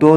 2